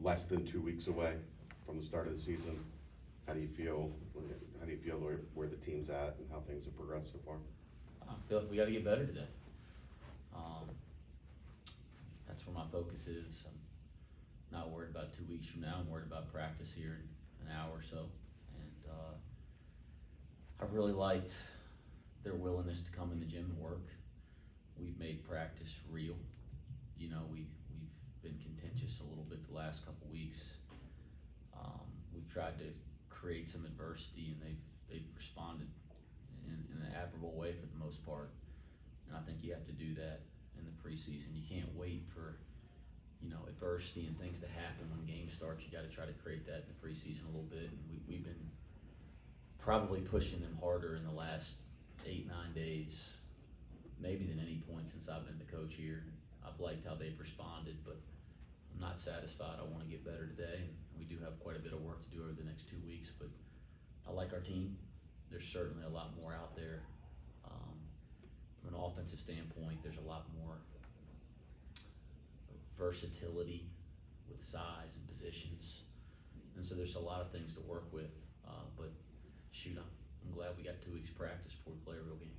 less than 2 weeks away from the start of the season. How do you feel? How do you feel where the team's at and how things have progressed so far? I feel like we got to get better today. That's where my focus is. I'm not worried about 2 weeks from now. I'm worried about practice here in an hour or so. And I've really liked their willingness to come in the gym and work. We've made practice real. You know, we've been contentious a little bit the last couple weeks. We've tried to create some adversity, and they've responded in an admirable way for the most part. And I think you have to do that in the preseason. You can't wait for, you know, adversity and things to happen when games start. You got to try to create that in the preseason a little bit. And we've been probably pushing them harder in the last 8-9 days, maybe than any point since I've been the coach here. I've liked how they've responded, but I'm not satisfied. I want to get better today, and we do have quite a bit of work to do over the next 2 weeks, but I like our team. There's certainly a lot more out there. From an offensive standpoint, there's a lot more versatility with size and positions, and so there's a lot of things to work with, but shoot, I'm glad we got 2 weeks of practice before we play a real game.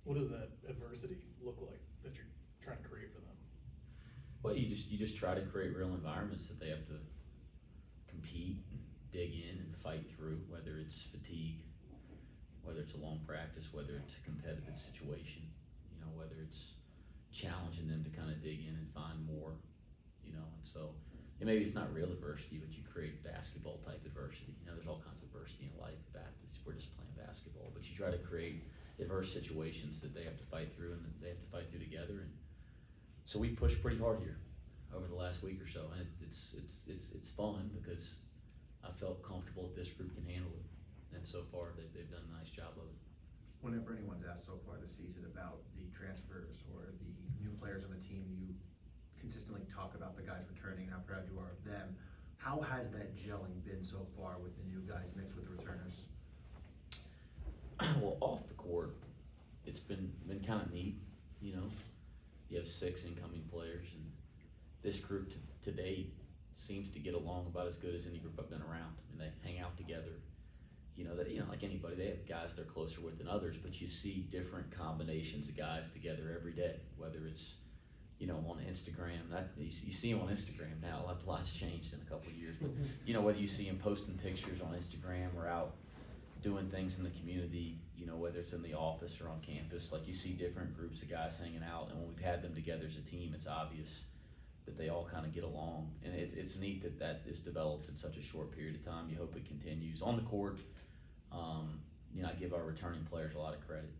What does that adversity look like that you're trying to create for them? Well, you just try to create real environments that they have to compete, dig in, and fight through, whether it's fatigue, whether it's a long practice, whether it's a competitive situation, you know, whether it's challenging them to kind of dig in and find more, you know, and so, and maybe it's not real adversity, but you create basketball type adversity. You know, there's all kinds of adversity in life. We're just playing basketball, but you try to create adverse situations that they have to fight through and that they have to fight through together. And so we pushed pretty hard here over the last week or so, and it's fun because I felt comfortable that this group can handle it, and so far they've done a nice job of it. Whenever anyone's asked so far this season about the transfers or the new players on the team, you consistently talk about the guys returning and how proud you are of them. How has that gelling been so far with the new guys mixed with the returners? Well, off the court, it's been kind of neat, you know. You have 6 incoming players, and this group to date seems to get along about as good as any group I've been around. I mean, they hang out together. You know, like anybody, they have guys they're closer with than others, but you see different combinations of guys together every day, whether it's, you know, on Instagram. You see them on Instagram now. Lots changed in a couple of years, but you know, whether you see them posting pictures on Instagram or out doing things in the community, you know, whether it's in the office or on campus, like you see different groups of guys hanging out, and when we've had them together as a team, it's obvious that they all kind of get along, and it's neat that is developed in such a short period of time. You hope it continues on the court. You know, I give our returning players a lot of credit.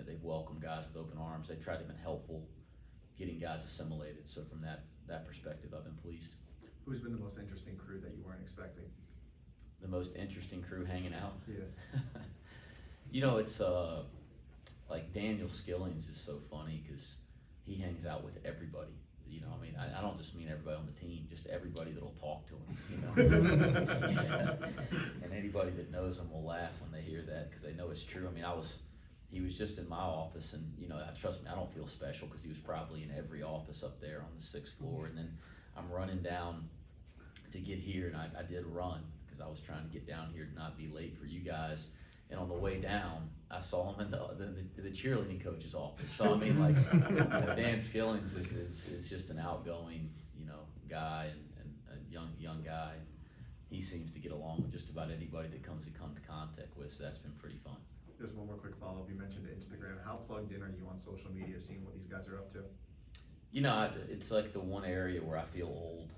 They've welcomed guys with open arms. They've tried to be helpful, getting guys assimilated. So from that perspective, I've been pleased. Who's been the most interesting crew that you weren't expecting? The most interesting crew hanging out? Yeah. You know, it's like Daniel Skillings is so funny because he hangs out with everybody. You know, I mean, I don't just mean everybody on the team, just everybody that'll talk to him, you know. And anybody that knows him will laugh when they hear that because they know it's true. I mean, he was just in my office, and, you know, trust me, I don't feel special because he was probably in every office up there on the 6th floor. And then I'm running down to get here, and I did run because I was trying to get down here to not be late for you guys. And on the way down, I saw him in the cheerleading coach's office. So I mean, like, you know, Dan Skillings is just an outgoing, you know, guy and a young guy. He seems to get along with just about anybody that come to contact with. So that's been pretty fun. Just one more quick follow-up. You mentioned Instagram. How plugged in are you on social media, seeing what these guys are up to? You know, it's like the one area where I feel old.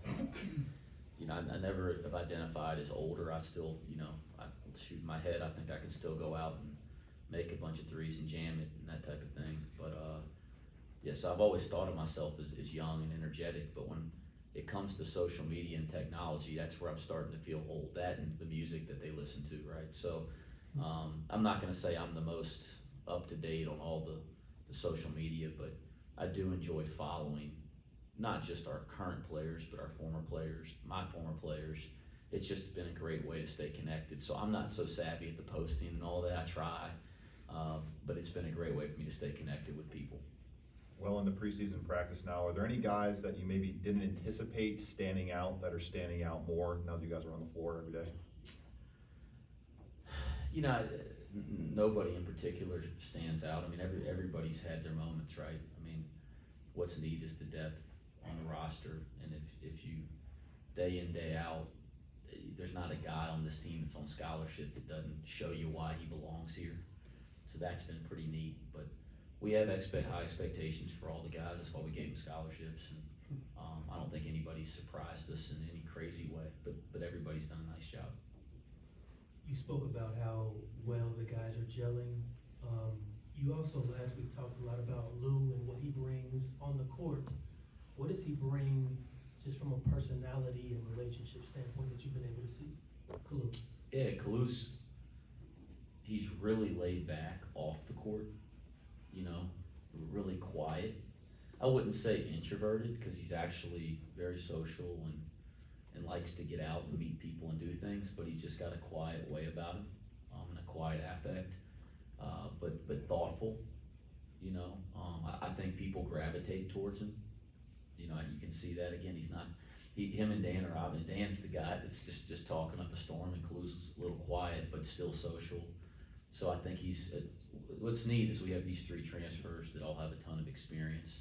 You know, I never have identified as older. I still, you know, I shoot in my head. I think I can still go out and make a bunch of threes and jam it and that type of thing. But yeah, so I've always thought of myself as young and energetic. But when it comes to social media and technology, that's where I'm starting to feel old. That and the music that they listen to, right? So I'm not going to say I'm the most up to date on all the social media, but I do enjoy following not just our current players, but our former players, my former players. It's just been a great way to stay connected. So I'm not so savvy at the posting and all that. I try, but it's been a great way for me to stay connected with people. well into preseason practice now. Are there any guys that you maybe didn't anticipate standing out that are standing out more now that you guys are on the floor every day? You know, nobody in particular stands out. I mean, everybody's had their moments, right? I mean, what's neat is the depth on the roster, and if you day in, day out, there's not a guy on this team that's on scholarship that doesn't show you why he belongs here. So that's been pretty neat. But we have high expectations for all the guys. That's why we gave them scholarships, and I don't think anybody's surprised us in any crazy way. But everybody's done a nice job. You spoke about how well the guys are gelling. You also last week talked a lot about Lou and what he brings on the court. What does he bring just from a personality and relationship standpoint that you've been able to see? Kalu. Yeah, Kalu's, he's really laid back off the court, you know, really quiet. I wouldn't say introverted, because he's actually very social and likes to get out and meet people and do things, but he's just got a quiet way about him, and a quiet affect, but thoughtful, you know. I think people gravitate towards him. You know, you can see that again. Him and Dan are out, and Dan's the guy that's just talking up a storm, and Kalu's a little quiet but still social. So I think what's neat is we have these three transfers that all have a ton of experience,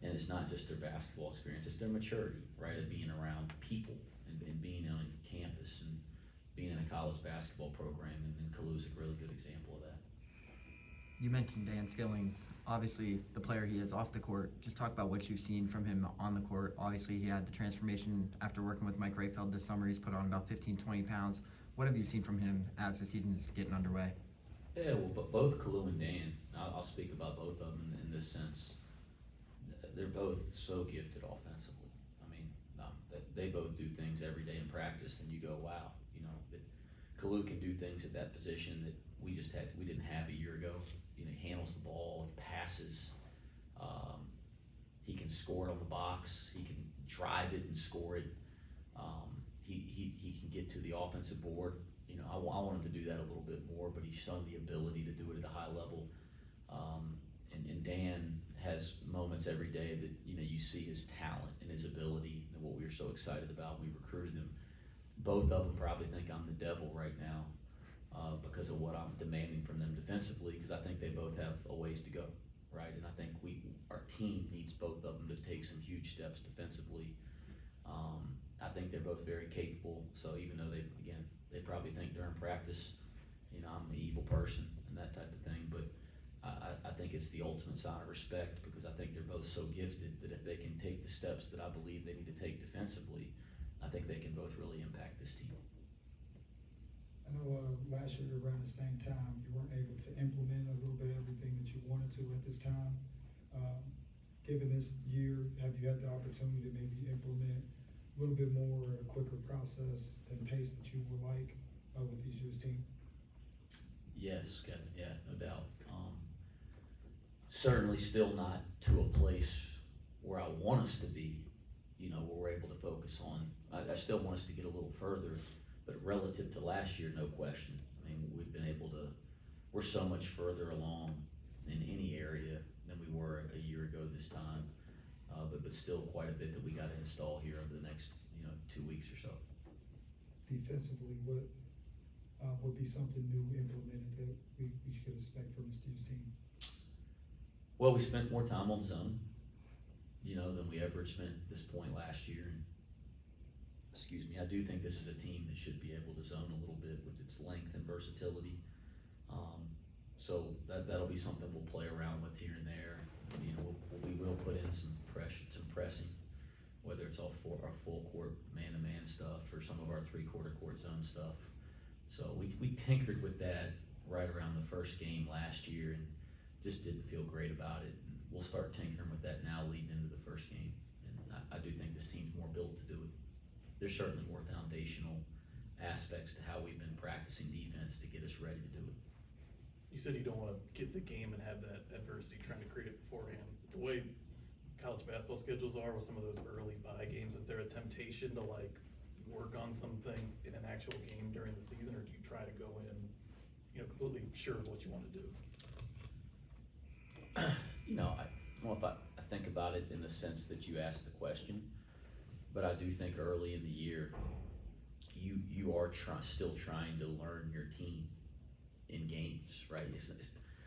and it's not just their basketball experience, it's their maturity, right, of being around people and being on campus and being in a college basketball program, and Kalu's a really good example of that. You mentioned Dan Skillings, obviously the player he is off the court. Just talk about what you've seen from him on the court. Obviously he had the transformation after working with Mike Rayfeld this summer. He's put on about 15-20 pounds. What have you seen from him as the season's getting underway? Yeah, well, but both Kalu and Dan, I'll speak about both of them in this sense. They're both so gifted offensively. I mean, they both do things every day in practice, and you go, wow, you know, that Kalu can do things at that position that we didn't have a year ago. You know, he handles the ball, he passes, he can score it on the box, he can drive it and score it. He can get to the offensive board. You know, I want him to do that a little bit more, but he's shown the ability to do it at a high level. And Dan has moments every day that, you know, you see his talent and his ability, and what we were so excited about when we recruited him. Both of them probably think I'm the devil right now because of what I'm demanding from them defensively, because I think they both have a ways to go, right? And I think our team needs both of them to take some huge steps defensively. I think they're both very capable, so even though they probably think during practice, you know, I'm the evil person and that type of thing, but I think it's the ultimate sign of respect, because I think they're both so gifted that if they can take the steps that I believe they need to take defensively, I think they can both really impact this team. I know last year around the same time, you weren't able to implement a little bit of everything that you wanted to at this time. Given this year, have you had the opportunity to maybe implement a little bit more at a quicker process and pace that you would like with this year's team? Yes, Kevin, yeah, no doubt. Certainly still not to a place where I want us to be, you know, where we're able to focus on. I still want us to get a little further, but relative to last year, no question. I mean, we're so much further along in any area than we were a year ago this time, but still quite a bit that we got to install here over the next, you know, 2 weeks or so. Defensively, what would be something new implemented that we should expect from Steve's team? Well, we spent more time on zone, you know, than we ever spent at this point last year. And, excuse me, I do think this is a team that should be able to zone a little bit with its length and versatility. So that'll be something we'll play around with here and there. You know, we will put in some pressing, whether it's our full court man-to-man stuff or some of our 3/4 court zone stuff. So we tinkered with that right around the first game last year and just didn't feel great about it. And we'll start tinkering with that now leading into the first game. And I do think this team's more built to do it. There's certainly more foundational aspects to how we've been practicing defense to get us ready to do it. You said you don't want to get the game and have that adversity trying to create it beforehand. The way college basketball schedules are with some of those early bye games, is there a temptation to like work on some things in an actual game during the season, or do you try to go in, you know, completely sure of what you want to do? You know, don't know if I think about it in the sense that you asked the question, but I do think early in the year, you are still trying to learn your team in games, right?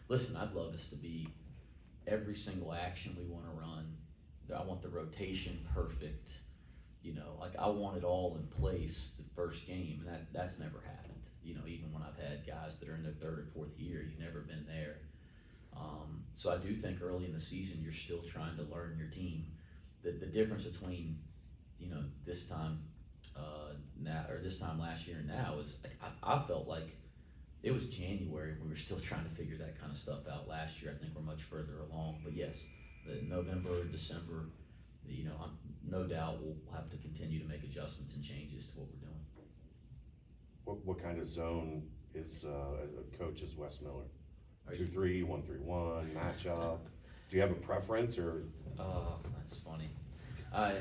Listen, I'd love us to be every single action we want to run. I want the rotation perfect. You know, like I want it all in place the first game, and that's never happened. You know, even when I've had guys that are in their third or fourth year, you've never been there. So I do think early in the season, you're still trying to learn your team. The difference between, you know, this time now or this time last year and now is like, I felt like it was January. We were still trying to figure that kind of stuff out last year. I think we're much further along. But yes, the November, December, you know, no doubt we'll have to continue to make adjustments and changes to what we're doing. What kind of zone is, as a coach is Wes Miller? Are you- 2-3, 1-3-1, matchup? Do you have a preference or? That's funny. I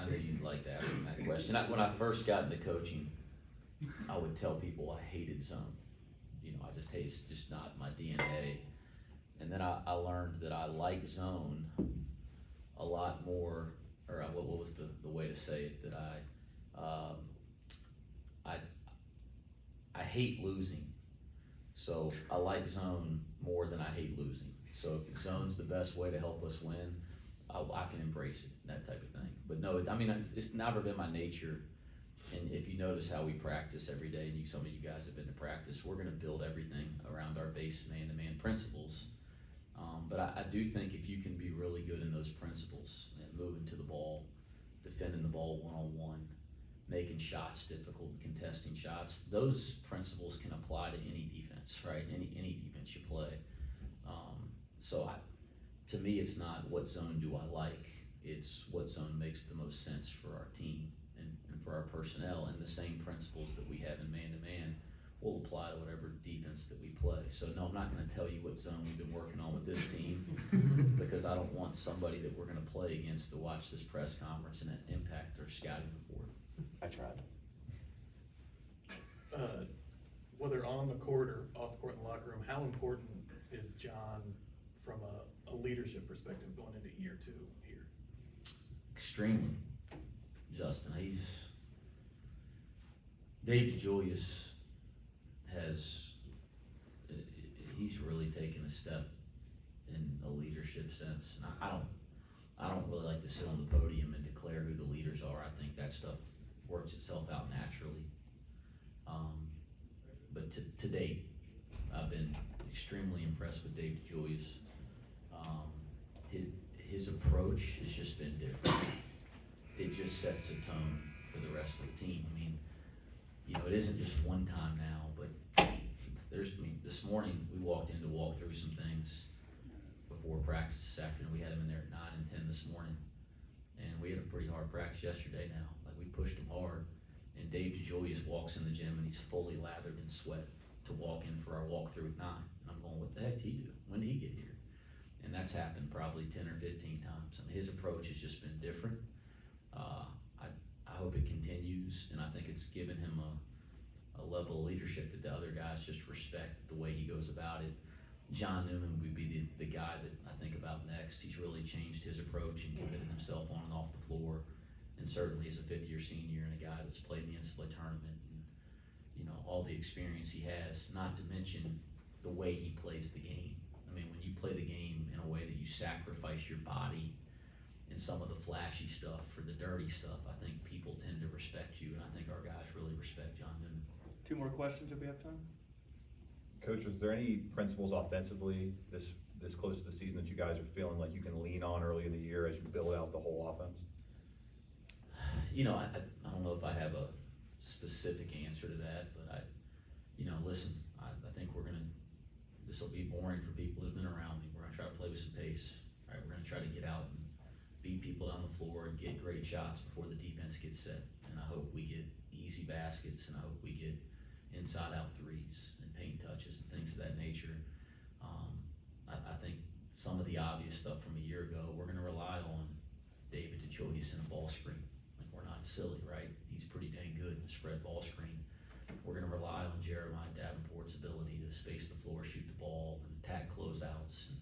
knew you'd like to ask me that question. When I first got into coaching, I would tell people I hated zone. You know, it's just not my DNA. And then I learned that I like zone a lot more, or what was the way to say it, that I hate losing. So I like zone more than I hate losing. So if zone's the best way to help us win, I can embrace it, that type of thing. But no, I mean, it's never been my nature. And if you notice how we practice every day, and some of you guys have been to practice, we're gonna build everything around our base man-to-man principles. But I do think if you can be really good in those principles, and moving to the ball, defending the ball one-on-one, making shots difficult, contesting shots, those principles can apply to any defense, right? Any defense you play. So to me, it's not what zone do I like, it's what zone makes the most sense for our team and for our personnel, and the same principles that we have in man-to-man will apply to whatever defense that we play. So no, I'm not gonna tell you what zone we've been working on with this team, because I don't want somebody that we're gonna play against to watch this press conference and impact their scouting report. I tried. Whether on the court or off the court in the locker room, how important is John from a leadership perspective going into year 2 here? Extremely, Justin. Dave DeJulius he's really taken a step in a leadership sense. And I don't really like to sit on the podium and declare who the leaders are. I think that stuff works itself out naturally. But to date, I've been extremely impressed with Dave DeJulius. His approach has just been different. It just sets a tone for the rest of the team. I mean, you know, it isn't just one time now, but this morning we walked in to walk through some things before practice this afternoon. We had him in there at 9 and 10 this morning, and we had a pretty hard practice yesterday now. Like, we pushed him hard, and Dave DeJulius walks in the gym and he's fully lathered in sweat to walk in for our walkthrough at 9. And I'm going, what the heck did he do? When did he get here? And that's happened probably 10 or 15 times. I mean, his approach has just been different. I hope it continues, and I think it's given him a level of leadership that the other guys just respect the way he goes about it. John Newman would be the guy that I think about next. He's really changed his approach and committed himself on and off the floor, and certainly as a 5th-year senior and a guy that's played in the NCAA tournament, and you know, all the experience he has, not to mention the way he plays the game. I mean, when you play the game in a way that you sacrifice your body and some of the flashy stuff for the dirty stuff, I think people tend to respect you, and I think our guys really respect John Newman. 2 more questions if we have time. Coach, is there any principles offensively this close to the season that you guys are feeling like you can lean on early in the year as you build out the whole offense? You know, I don't know if I have a specific answer to that, but listen, I think this will be boring for people who've been around me. We're gonna try to play with some pace, right? We're gonna try to get out and beat people down the floor and get great shots before the defense gets set. And I hope we get easy baskets, and I hope we get inside out threes and paint touches and things of that nature. I think some of the obvious stuff from a year ago, we're gonna rely on David DeJulius in a ball screen. Like, we're not silly, right? He's pretty dang good in a spread ball screen. we're gonna rely on Jeremiah Davenport's ability to space the floor, shoot the ball, and attack closeouts, and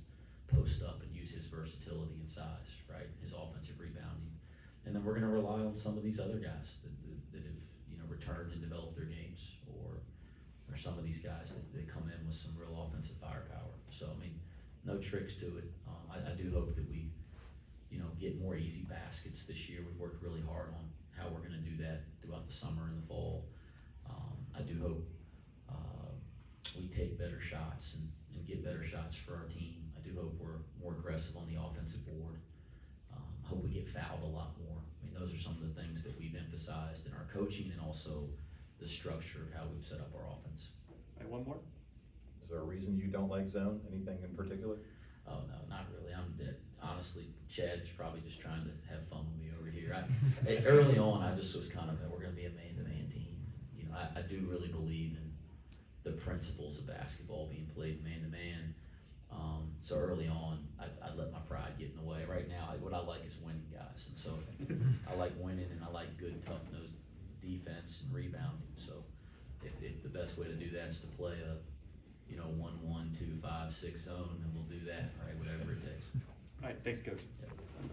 post up and use his versatility and size, right? His offensive rebounding. And then we're gonna rely on some of these other guys that have, returned and developed their games, or some of these guys that come in with some real offensive firepower. So, I mean, no tricks to it. I do hope that we, get more easy baskets this year. We've worked really hard on how we're gonna do that throughout the summer and the fall. I do hope, we take better shots and get better shots for our team. I do hope we're more aggressive on the offensive board. I hope we get fouled a lot more. I mean, those are some of the things that we've emphasized in our coaching and also the structure of how we've set up our offense. All right, one more? Is there a reason you don't like zone? Anything in particular? Oh, no, not really. Honestly, Chad's probably just trying to have fun with me over here. Early on, I just was kind of, we're gonna be a man-to-man team. I do really believe in the principles of basketball being played man-to-man. So early on, I let my pride get in the way. Right now, what I like is winning, guys. And so I like winning, and I like good, tough-nosed defense and rebounding. So if the best way to do that is to play a 1-1, 2-5, 6 zone, then we'll do that, right? Whatever it takes. All right, thanks, Coach. Yep.